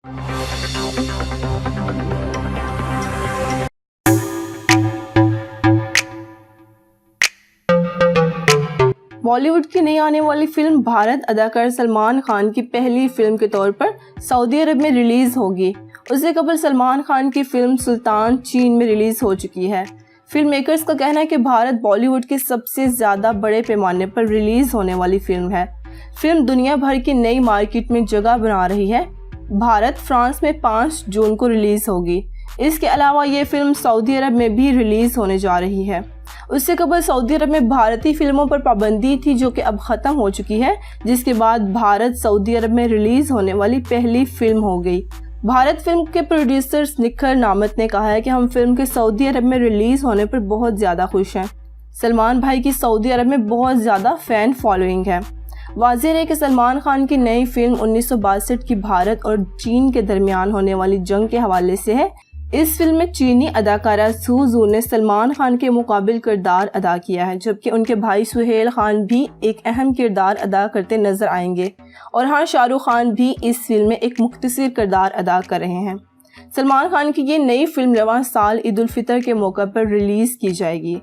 बॉलीवुड की नई आने वाली फिल्म भारत अदाकार सलमान खान की पहली फिल्म के तौर पर सऊदी अरब में रिलीज होगी। उससे कबल सलमान खान की फिल्म सुल्तान चीन में रिलीज हो चुकी है। फिल्म मेकर्स का कहना है कि भारत बॉलीवुड के सबसे ज़्यादा बड़े पैमाने पर रिलीज होने वाली फिल्म है। फिल्म दुनिया भर की नई मार्केट में जगह बना रही है। भारत फ्रांस में 5 जून को रिलीज होगी। इसके अलावा ये फिल्म सऊदी अरब में भी रिलीज होने जा रही है। उससे कबल सऊदी अरब में भारतीय फिल्मों पर पाबंदी थी, जो कि अब ख़त्म हो चुकी है, जिसके बाद भारत सऊदी अरब में रिलीज़ होने वाली पहली फिल्म हो गई। भारत फिल्म के प्रोड्यूसर निखिल नामत ने कहा है कि हम फिल्म के सऊदी अरब में रिलीज़ होने पर बहुत ज़्यादा खुश हैं। सलमान भाई की सऊदी अरब में बहुत ज़्यादा फ़ैन फॉलोइंग है। वाज़ेह है कि सलमान खान की नई फिल्म 1962 की भारत और चीन के दरमियान होने वाली जंग के हवाले से है। इस फिल्म में चीनी अदाकारा सू जू ने सलमान खान के मुकाबिल किरदार अदा किया है, जबकि उनके भाई सुहेल खान भी एक अहम किरदार अदा करते नजर आएंगे। और हाँ, शाहरुख खान भी इस फिल्म में एक मुख्तसर किरदार अदा कर रहे हैं। सलमान खान की ये नई फिल्म रवां साल ईद उल फितर के मौके पर रिलीज़ की जाएगी।